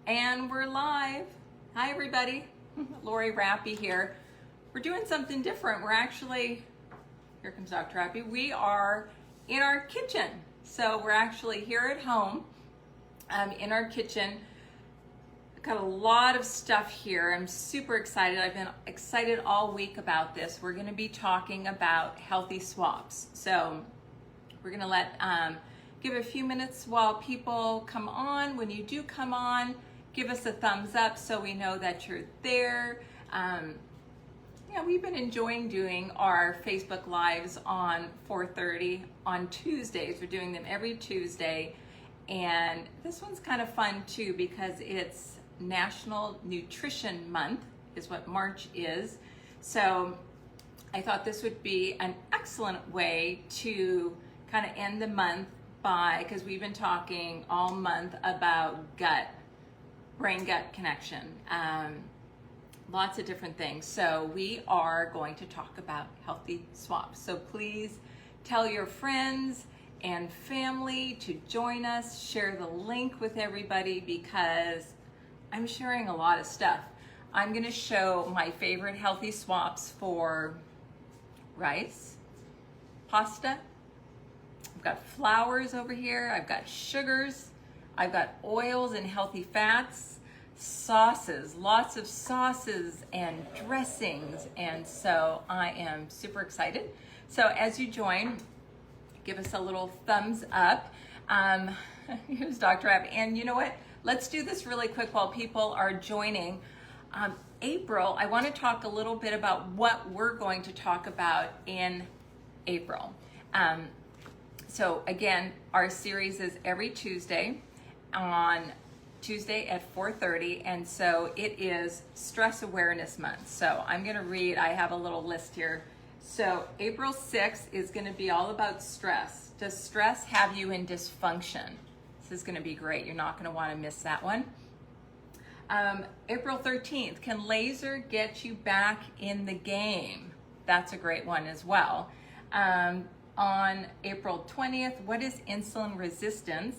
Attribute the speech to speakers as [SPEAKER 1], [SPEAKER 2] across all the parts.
[SPEAKER 1] And we're live. Hi everybody, Lori Rappy here. We're doing something different. We're actually, here comes Dr. Rappy, we are in our kitchen. So we're actually here at home in our kitchen. Got a lot of stuff here. I'm super excited. I've been excited all week about this. We're going to be talking about healthy swaps. So we're going to let give a few minutes while people come on. When you do come on, give us a thumbs up so we know that you're there. Yeah, we've been enjoying doing our Facebook Lives on 4:30 on Tuesdays. We're doing them every Tuesday. And this one's kind of fun too because it's National Nutrition Month is what March is. So I thought this would be an excellent way to kind of end the month by, because we've been talking all month about gut, brain-gut connection, lots of different things. So we are going to talk about healthy swaps. So please tell your friends and family to join us, share the link with everybody because I'm sharing a lot of stuff. I'm gonna show my favorite healthy swaps for rice, pasta, I've got flours over here, I've got sugars, I've got oils and healthy fats, sauces, lots of sauces and dressings, and so I am super excited. So as you join, give us a little thumbs up. Here's Dr. App, and you know what? Let's do this really quick while people are joining. April, I want to talk a little bit about what we're going to talk about in April. So again, our series is every Tuesday on Tuesday at 4:30, and so it is Stress Awareness Month. So I'm going to read, I have a little list here. So April 6th is going to be all about stress. Does stress have you in dysfunction? This is going to be great. You're not going to want to miss that one. April 13th, can laser get you back in the game? That's a great one as well. On April 20th, what is insulin resistance?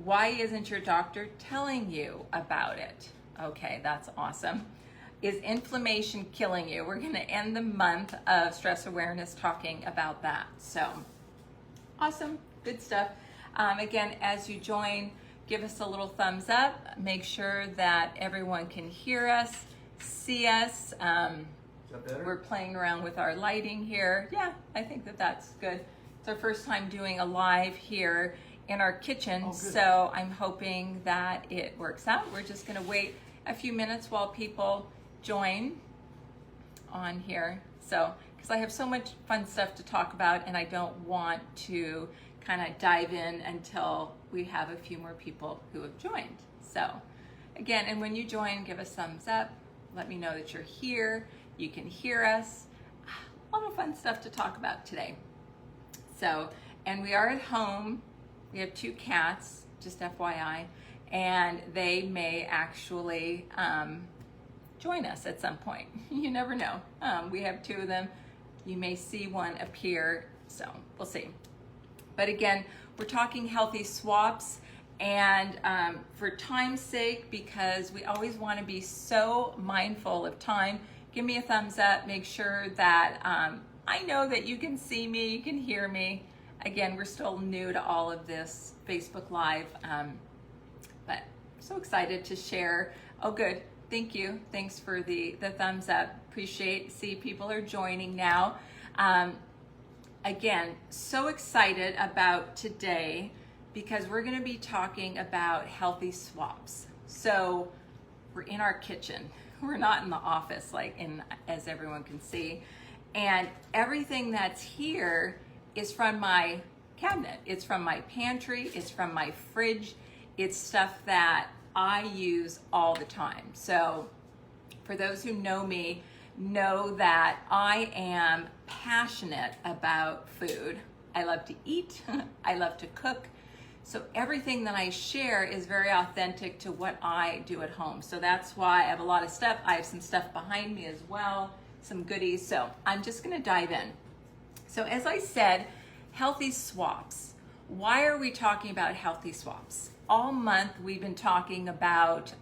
[SPEAKER 1] Why isn't your doctor telling you about it? Okay, that's awesome. Is inflammation killing you? We're going to end the month of stress awareness talking about that. So awesome, good stuff. Again, as you join, give us a little thumbs up. Make sure that everyone can hear us, see us.
[SPEAKER 2] Is that better?
[SPEAKER 1] We're playing around with our lighting here. Yeah, I think that that's good. It's our first time doing a live here in our kitchen, so I'm hoping that it works out. We're just going to wait a few minutes while people join on here. So, because I have so much fun stuff to talk about and I don't want to kind of dive in until we have a few more people who have joined. So again, and when you join, give us thumbs up. Let me know that you're here. You can hear us. A lot of fun stuff to talk about today. So, and we are at home. We have 2 cats, just FYI, and they may actually join us at some point. You never know. We have 2 of them. You may see one appear, so we'll see. But again, we're talking healthy swaps, and for time's sake, because we always want to be so mindful of time, give me a thumbs up. Make sure that I know that you can see me, you can hear me. Again, we're still new to all of this Facebook Live, but so excited to share. Oh, good. Thank you. Thanks for the thumbs up. Appreciate, see people are joining now. Again, so excited about today because we're going to be talking about healthy swaps. So we're in our kitchen. We're not in the office as everyone can see. And everything that's here is from my cabinet. It's from my pantry. It's from my fridge. It's stuff that I use all the time. So for those who know me, know that I am passionate about food. I love to eat. I love to cook. So everything that I share is very authentic to what I do at home. So that's why I have a lot of stuff. I have some stuff behind me as well, some goodies. So I'm just going to dive in. So as I said, healthy swaps. Why are we talking about healthy swaps? all month we've been talking about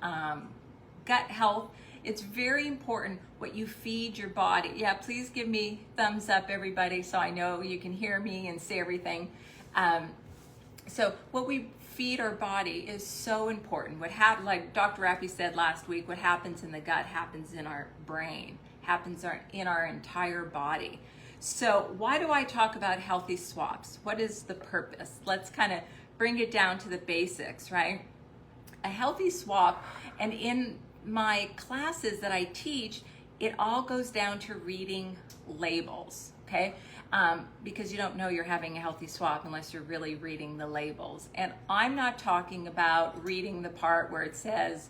[SPEAKER 1] gut health. It's very important what you feed your body. Yeah, please give me thumbs up, everybody, so I know you can hear me and see everything. So what we feed our body is so important. Like Dr. Rappy said last week, what happens in the gut happens in our brain, happens in our entire body. So why do I talk about healthy swaps? What is the purpose? Let's kind of bring it down to the basics, right? A healthy swap, and in my classes that I teach, it all goes down to reading labels, okay? Because you don't know you're having a healthy swap unless you're really reading the labels. And I'm not talking about reading the part where it says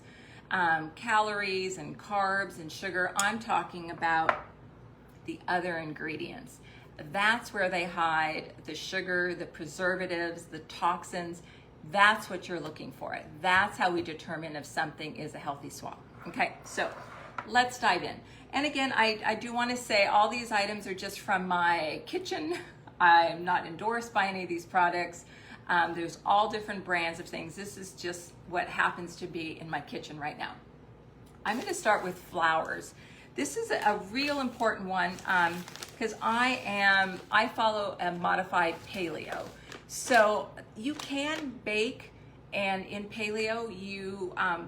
[SPEAKER 1] calories and carbs and sugar. I'm talking about the other ingredients. That's where they hide the sugar, the preservatives, the toxins. That's what you're looking for. That's how we determine if something is a healthy swap. Okay, so let's dive in. And again, I do want to say all these items are just from my kitchen. I'm not endorsed by any of these products. There's all different brands of things. This is just what happens to be in my kitchen right now. I'm going to start with flours. This is a real important one because I follow a modified paleo. So you can bake, and in paleo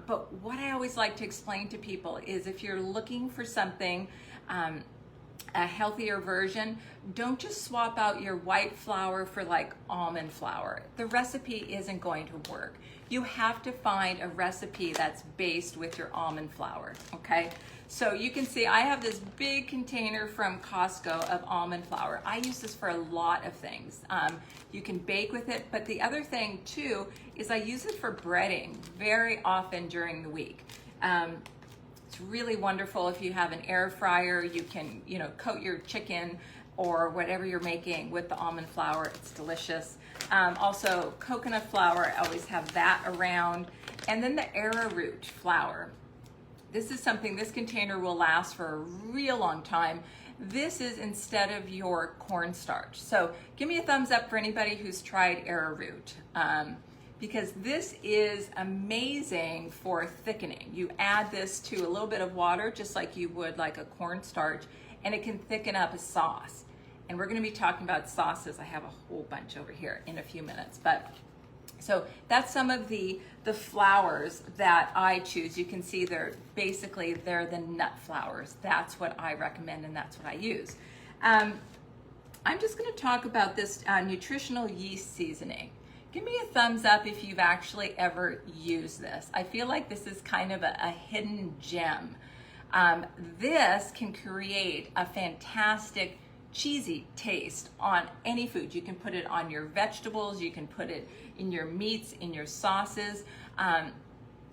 [SPEAKER 1] but what I always like to explain to people is if you're looking for something, a healthier version, don't just swap out your white flour for like almond flour. The recipe isn't going to work. You have to find a recipe that's based with your almond flour, okay? So you can see I have this big container from Costco of almond flour. I use this for a lot of things. You can bake with it, but the other thing too is I use it for breading very often during the week. It's really wonderful if you have an air fryer. You can, coat your chicken or whatever you're making with the almond flour. It's delicious. Also, coconut flour, I always have that around. And then the arrowroot flour. This is something, this container will last for a real long time. This is instead of your cornstarch. So give me a thumbs up for anybody who's tried arrowroot. Because this is amazing for thickening. You add this to a little bit of water, just like you would like a cornstarch, and it can thicken up a sauce. And we're gonna be talking about sauces. I have a whole bunch over here in a few minutes. So that's some of the flours that I choose. You can see they're the nut flours. That's what I recommend, and that's what I use. I'm just gonna talk about this nutritional yeast seasoning. Give me a thumbs up if you've actually ever used this. I feel like this is kind of a hidden gem. This can create a fantastic cheesy taste on any food. You can put it on your vegetables, you can put it in your meats, in your sauces.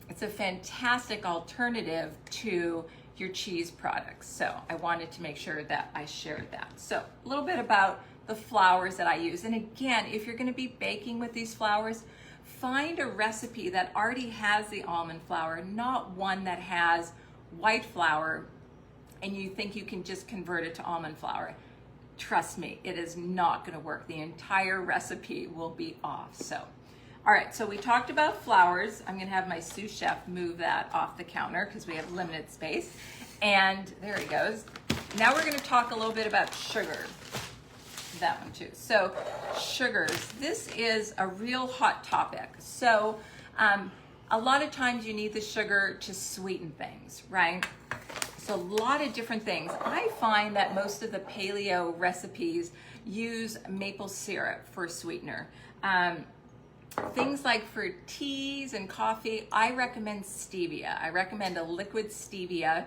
[SPEAKER 1] It's a fantastic alternative to your cheese products. So I wanted to make sure that I shared that. So a little bit about the flours that I use. And again, if you're gonna be baking with these flours, find a recipe that already has the almond flour, not one that has white flour and you think you can just convert it to almond flour. Trust me, it is not gonna work. The entire recipe will be off. So, all right, so we talked about flours. I'm gonna have my sous chef move that off the counter because we have limited space. And there he goes. Now we're gonna talk a little bit about sugar. That one too. So sugars, this is a real hot topic. So a lot of times you need the sugar to sweeten things, right? So a lot of different things. I find that most of the paleo recipes use maple syrup for sweetener. Things like for teas and coffee, I recommend stevia. I recommend a liquid stevia.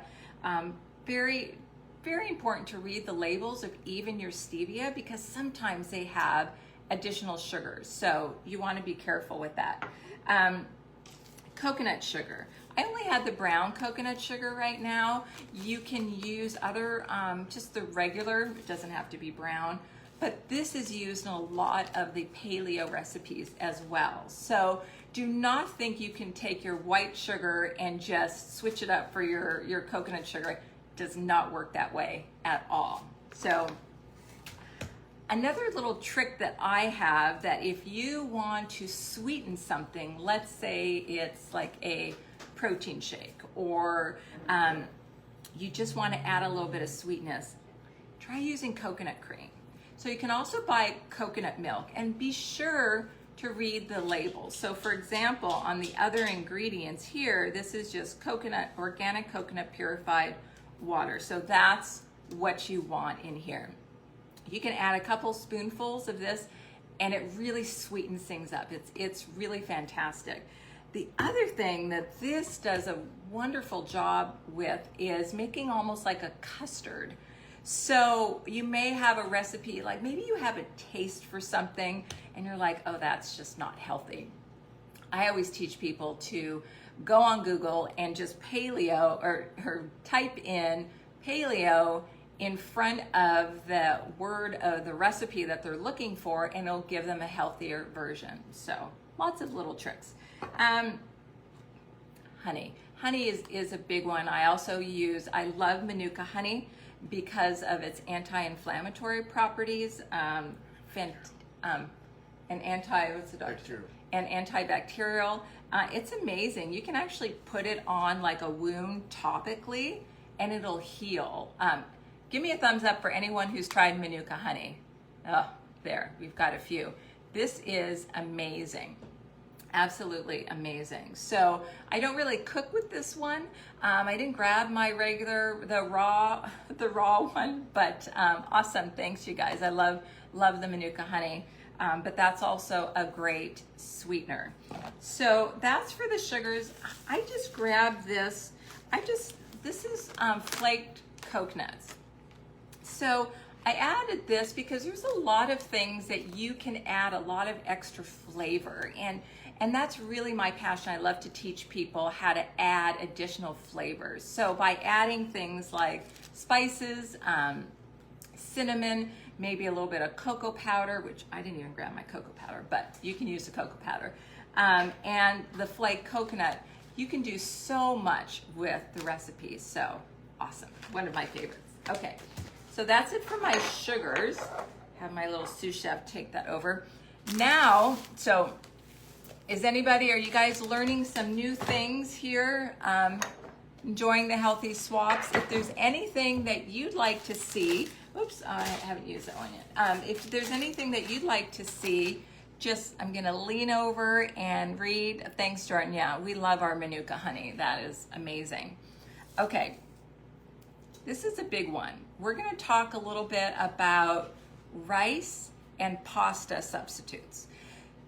[SPEAKER 1] Very important to read the labels of even your stevia because sometimes they have additional sugars. So you want to be careful with that. Coconut sugar. I only had the brown coconut sugar right now. You can use other, just the regular, it doesn't have to be brown, but this is used in a lot of the paleo recipes as well. So do not think you can take your white sugar and just switch it up for your coconut sugar. It does not work that way at all. So Another little trick that I have, that if you want to sweeten something, let's say it's like a protein shake, or you just want to add a little bit of sweetness, try using coconut cream. So you can also buy coconut milk, and be sure to read the labels. So for example, on the other ingredients here, this is just coconut, organic coconut purified water. So that's what you want in here. You can add a couple spoonfuls of this and it really sweetens things up. It's really fantastic. The other thing that this does a wonderful job with is making almost like a custard. So you may have a recipe, like maybe you have a taste for something and you're like, oh, that's just not healthy. I always teach people to go on Google and just paleo, or type in paleo in front of the word of the recipe that they're looking for, and it'll give them a healthier version. So lots of little tricks. Honey. Honey is a big one. I love Manuka honey because of its anti-inflammatory properties, and antibacterial. It's amazing. You can actually put it on like a wound topically and it'll heal. Give me a thumbs up for anyone who's tried Manuka honey. Oh, there, we've got a few. This is amazing. Absolutely amazing. So I don't really cook with this one. I didn't grab my regular, the raw one, but awesome. Thanks, you guys. I love the Manuka honey. But that's also a great sweetener. So that's for the sugars. I just grabbed this. This is flaked coconuts. So I added this because there's a lot of things that you can add a lot of extra flavor, and that's really my passion. I love to teach people how to add additional flavors. So by adding things like spices, cinnamon, maybe a little bit of cocoa powder, which I didn't even grab my cocoa powder, but you can use the cocoa powder, and the flaked coconut, you can do so much with the recipes. So awesome, one of my favorites. Okay, so that's it for my sugars. Have my little sous chef take that over. Now, so are you guys learning some new things here? Enjoying the healthy swaps? If there's anything that you'd like to see, oops, I haven't used that one yet. If there's anything that you'd like to see, I'm gonna lean over and read. Thanks, Jordan. Yeah, we love our Manuka honey. That is amazing. Okay, this is a big one. We're gonna talk a little bit about rice and pasta substitutes.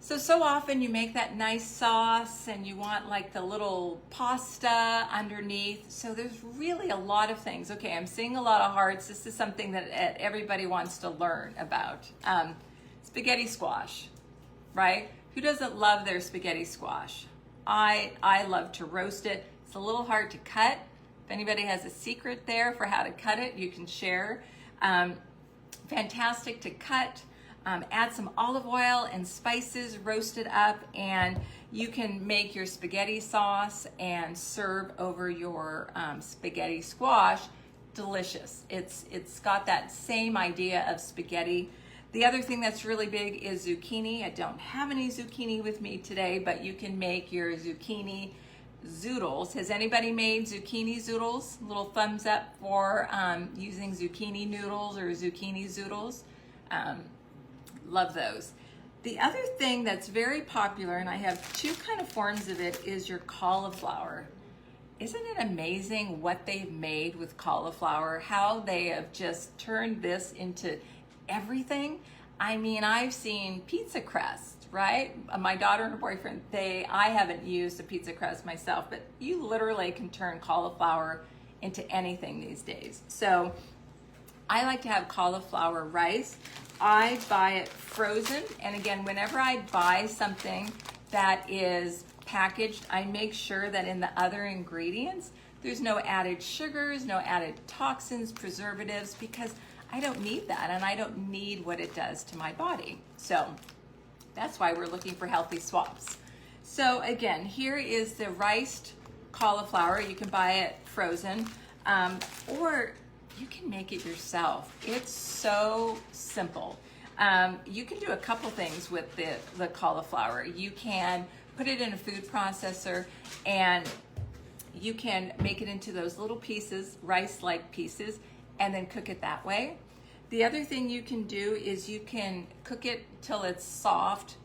[SPEAKER 1] So often you make that nice sauce and you want like the little pasta underneath. So there's really a lot of things. Okay, I'm seeing a lot of hearts. This is something that everybody wants to learn about. Spaghetti squash, right? Who doesn't love their spaghetti squash? I love to roast it. It's a little hard to cut. If anybody has a secret there for how to cut it, you can share. Fantastic to cut. Add some olive oil and spices, roast it up, and you can make your spaghetti sauce and serve over your spaghetti squash. Delicious. It's got that same idea of spaghetti. The other thing that's really big is zucchini. I don't have any zucchini with me today, but you can make your zucchini zoodles. Has anybody made zucchini zoodles? A little thumbs up for using zucchini noodles or zucchini zoodles. Love those. The other thing that's very popular, and I have two kind of forms of it, is your cauliflower. Isn't it amazing what they've made with cauliflower? How they have just turned this into everything. I mean, I've seen pizza crust, right? My daughter and her boyfriend, I haven't used a pizza crust myself, but you literally can turn cauliflower into anything these days. So I like to have cauliflower rice. I buy it frozen, and again, whenever I buy something that is packaged, I make sure that in the other ingredients, there's no added sugars, no added toxins, preservatives, because I don't need that, and I don't need what it does to my body. So that's why we're looking for healthy swaps. So again, here is the riced cauliflower. You can buy it frozen, or you can make it yourself. It's so simple. You can do a couple things with the cauliflower. You can put it in a food processor and you can make it into those little pieces, rice-like pieces, and then cook it that way. The other thing you can do is you can cook it till it's soft,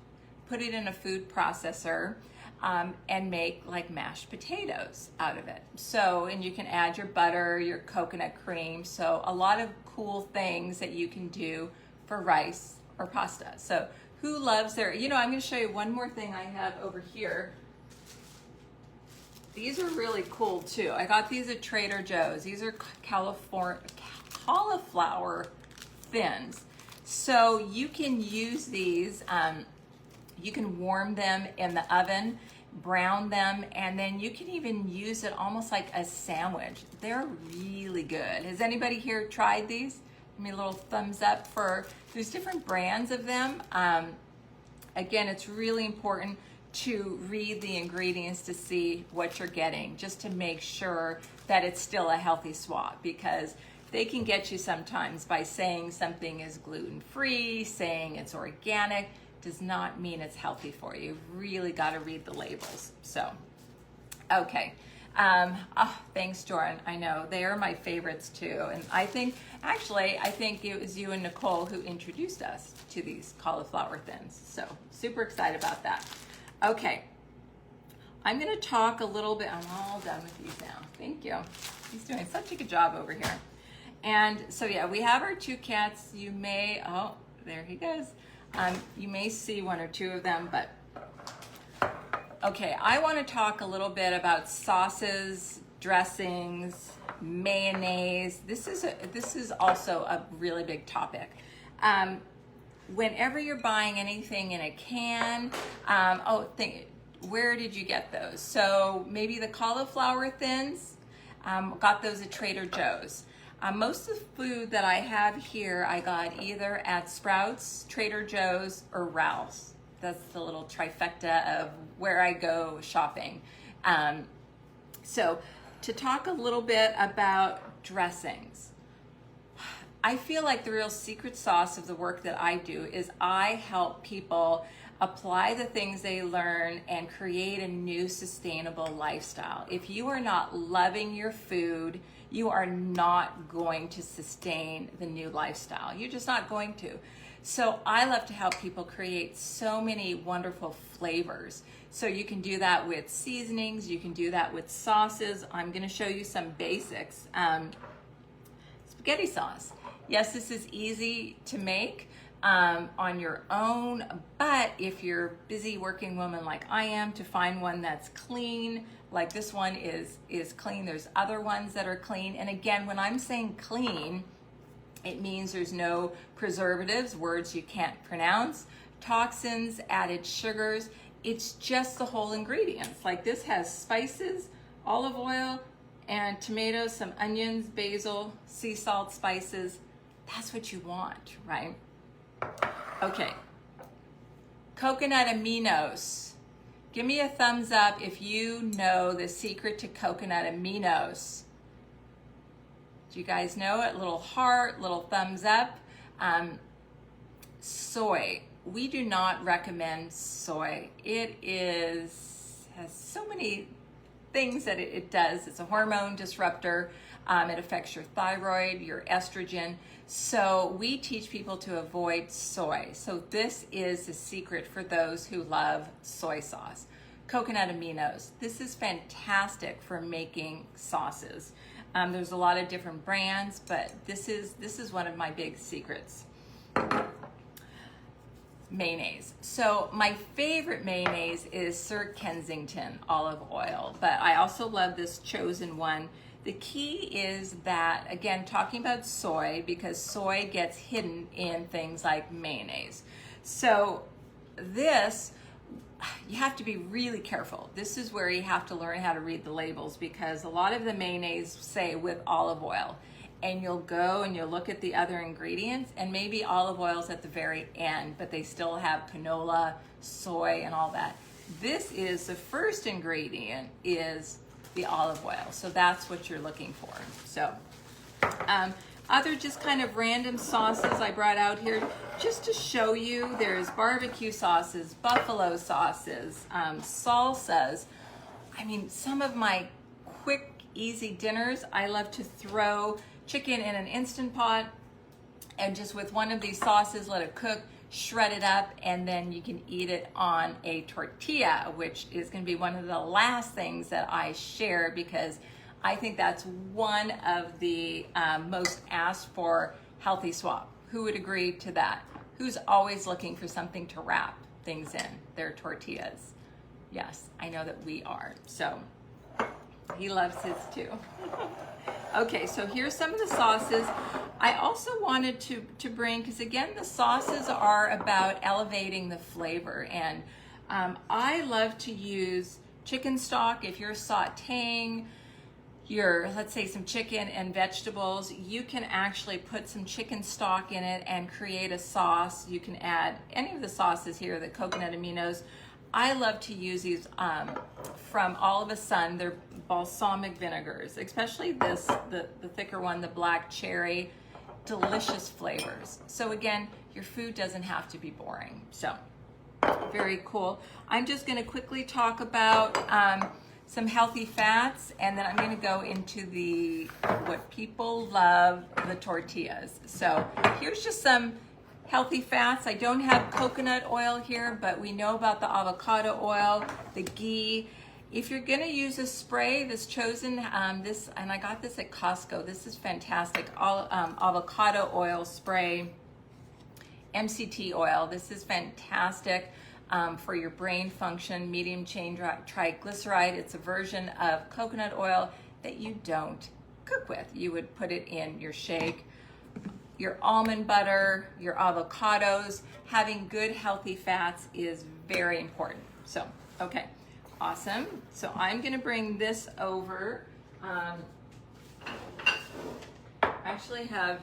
[SPEAKER 1] put it in a food processor, and make like mashed potatoes out of it. So, and you can add your butter, your coconut cream. So a lot of cool things that you can do for rice or pasta. So who loves their, I'm going to show you one more thing I have over here. These are really cool too. I got these at Trader Joe's. These are cauliflower thins. So you can use these, you can warm them in the oven, brown them, and then you can even use it almost like a sandwich. They're really good. Has anybody here tried these? Give me a little thumbs up there's different brands of them. Again, it's really important to read the ingredients to see what you're getting, just to make sure that it's still a healthy swap, because they can get you sometimes by saying something is gluten-free, saying it's organic, does not mean it's healthy for you. You've really got to read the labels. So, okay. Thanks, Jordan. I know they are my favorites too. And I think it was you and Nicole who introduced us to these cauliflower thins. So super excited about that. Okay. I'm going to talk a little bit. I'm all done with these now. Thank you. He's doing such a good job over here. And so, yeah, we have our two cats. You may, there he goes. You may see one or two of them, but okay, I want to talk a little bit about sauces, dressings, mayonnaise. This is also a really big topic. Whenever you're buying anything in a can, where did you get those? So maybe the cauliflower thins, got those at Trader Joe's. Most of the food that I have here, I got either at Sprouts, Trader Joe's, or Ralph's. That's the little trifecta of where I go shopping. So to talk a little bit about dressings, I feel like the real secret sauce of the work that I do is I help people apply the things they learn and create a new sustainable lifestyle. If you are not loving your food, you are not going to sustain the new lifestyle. You're just not going to. So I love to help people create so many wonderful flavors. So you can do that with seasonings, you can do that with sauces. I'm gonna show you some basics. Spaghetti sauce. Yes, this is easy to make on your own, but if you're a busy working woman like I am, to find one that's clean, like this one is clean. There's other ones that are clean. And again, when I'm saying clean, it means there's no preservatives, words you can't pronounce, toxins, added sugars. It's just the whole ingredients. Like this has spices, olive oil, and tomatoes, some onions, basil, sea salt, spices. That's what you want, right? Okay. Coconut aminos. Give me a thumbs up if you know the secret to coconut aminos. Do you guys know it? Little heart, little thumbs up. Soy. We do not recommend soy. It has so many things that it does. It's a hormone disruptor. It affects your thyroid, your estrogen. So we teach people to avoid soy. So this is the secret for those who love soy sauce. Coconut aminos. This is fantastic for making sauces. There's a lot of different brands, but this is one of my big secrets. Mayonnaise. So my favorite mayonnaise is Sir Kensington olive oil, but I also love this Chosen one. The key is that, again, talking about soy, because soy gets hidden in things like mayonnaise. So this, you have to be really careful. This is where you have to learn how to read the labels, because a lot of the mayonnaise say with olive oil, and you'll go and you'll look at the other ingredients, and maybe olive oil's at the very end, but they still have canola, soy, and all that. This is the first ingredient is the olive oil. So that's what you're looking for. So Other just kind of random sauces I brought out here just to show you. There's barbecue sauces, buffalo sauces, salsas. I mean, some of my quick, easy dinners, I love to throw chicken in an Instant Pot and just with one of these sauces, let it cook, shred it up, and then you can eat it on a tortilla, which is going to be one of the last things that I share because I think that's one of the most asked for healthy swap. Who would agree to that? Who's always looking for something to wrap things in their tortillas? Yes, I know that we are. So he loves his too. Okay, so here's some of the sauces. I also wanted to bring, because again, the sauces are about elevating the flavor. And I love to use chicken stock. If you're sauteing let's say some chicken and vegetables, you can actually put some chicken stock in it and create a sauce. You can add any of the sauces here, the coconut aminos. I love to use these from All of a Sun. They're balsamic vinegars, especially this, the thicker one, the black cherry. Delicious flavors. So again, your food doesn't have to be boring. So very cool. I'm just going to quickly talk about some healthy fats, and then I'm going to go into what people love, the tortillas. So here's just some healthy fats. I don't have coconut oil here, but we know about the avocado oil, the ghee. If you're going to use a spray, this Chosen, and I got this at Costco. This is fantastic. Avocado oil spray, MCT oil. This is fantastic. For your brain function, medium chain triglyceride. It's a version of coconut oil that you don't cook with. You would put it in your shake. Your almond butter, your avocados, having good healthy fats is very important. So, okay, awesome. So I'm gonna bring this over. I actually have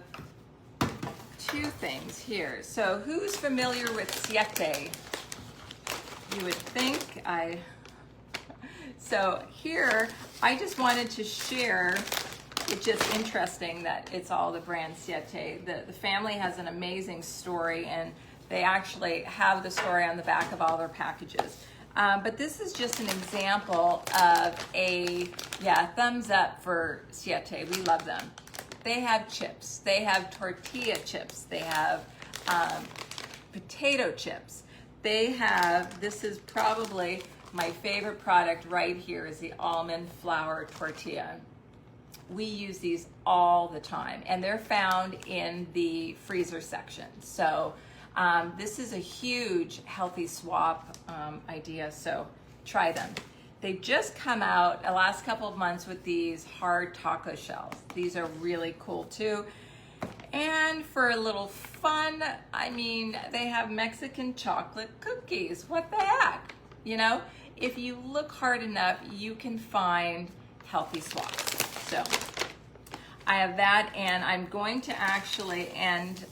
[SPEAKER 1] two things here. So who's familiar with Siete? You would think so here, I just wanted to share, it's just interesting that it's all the brand Siete. The family has an amazing story, and they actually have the story on the back of all their packages. But this is just an example of thumbs up for Siete. We love them. They have chips. They have tortilla chips. They have potato chips. They have, this is probably my favorite product right here, is the almond flour tortilla. We use these all the time, and they're found in the freezer section. So this is a huge healthy swap idea, so try them. They've just come out the last couple of months with these hard taco shells. These are really cool too. And for a little fun, I mean, they have Mexican chocolate cookies. What the heck? You know, if you look hard enough, you can find healthy swaps. So I have that, and I'm going to actually end,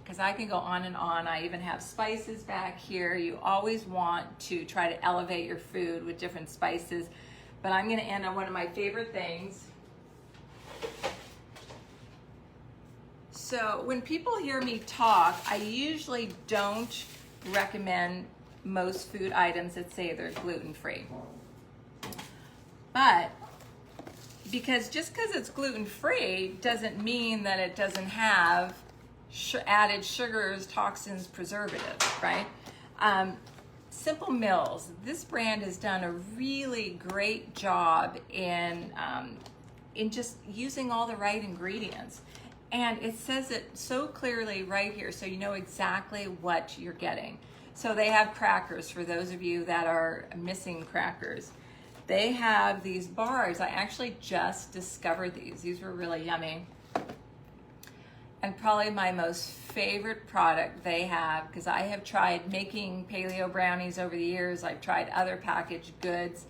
[SPEAKER 1] because I can go on and on. I even have spices back here. You always want to try to elevate your food with different spices, but I'm gonna end on one of my favorite things. So when people hear me talk, I usually don't recommend most food items that say they're gluten-free. But because just because it's gluten-free doesn't mean that it doesn't have added sugars, toxins, preservatives, right? Simple Mills, this brand has done a really great job in just using all the right ingredients. And it says it so clearly right here, so you know exactly what you're getting. So they have crackers for those of you that are missing crackers. They have these bars. I actually just discovered these. These were really yummy. And probably my most favorite product they have, because I have tried making paleo brownies over the years. I've tried other packaged goods.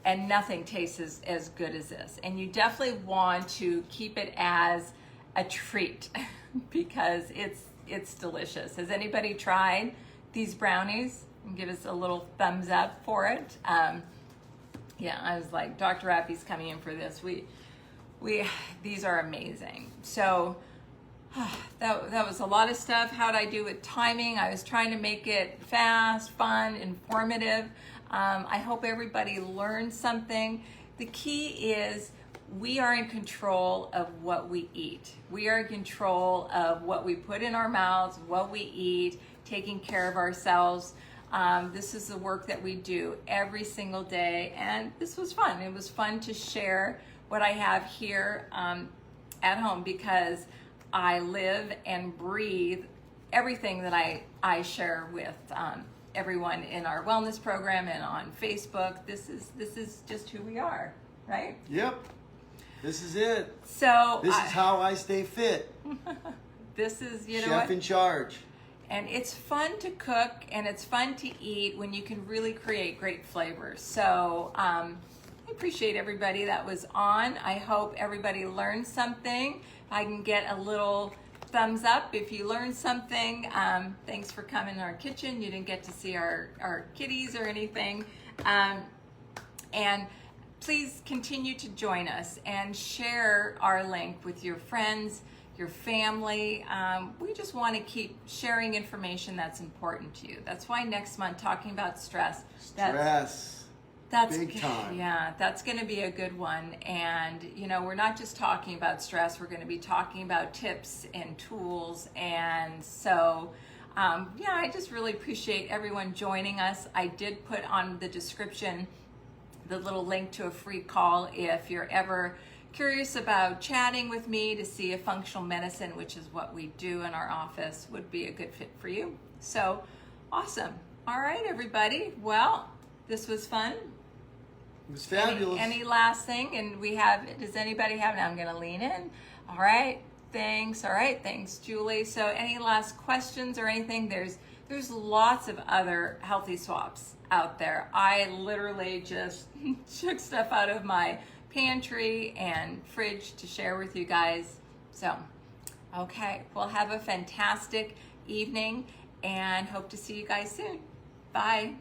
[SPEAKER 1] And nothing tastes as good as this. And you definitely want to keep it as a treat because it's delicious. Has anybody tried these brownies? And give us a little thumbs up for it. Yeah, I was like, Dr. Rappy's coming in for this. these are amazing. So that was a lot of stuff. How'd I do with timing? I was trying to make it fast, fun, informative. I hope everybody learned something. The key is we are in control of what we eat. We are in control of what we put in our mouths, what we eat, taking care of ourselves. This is the work that we do every single day, and this was fun. It was fun to share what I have here at home, because I live and breathe everything that I share with everyone in our wellness program and on Facebook. This is just who we are, right?
[SPEAKER 2] Yep. This is it.
[SPEAKER 1] So
[SPEAKER 2] this is how I stay fit.
[SPEAKER 1] This is, you know,
[SPEAKER 2] chef in charge.
[SPEAKER 1] And it's fun to cook and it's fun to eat when you can really create great flavors. So I appreciate everybody that was on. I hope everybody learned something. I can get a little thumbs up if you learned something. Thanks for coming in our kitchen. You didn't get to see our kitties or anything. And please continue to join us and share our link with your friends, your family. We just want to keep sharing information that's important to you. That's why next month, talking about stress. That's
[SPEAKER 2] big time.
[SPEAKER 1] Yeah, that's going to be a good one. And, you know, we're not just talking about stress. We're going to be talking about tips and tools. And so, yeah, I just really appreciate everyone joining us. I did put on the description the little link to a free call if you're ever curious about chatting with me to see if functional medicine, which is what we do in our office, would be a good fit for you. So, awesome. All right, everybody. Well, this was fun.
[SPEAKER 2] It was fabulous.
[SPEAKER 1] Any last thing? And does anybody have, now I'm going to lean in. All right, thanks. All right, thanks, Julie. So any last questions or anything? There's lots of other healthy swaps out there. I literally just took stuff out of my pantry and fridge to share with you guys. So, okay, well, have a fantastic evening and hope to see you guys soon. Bye.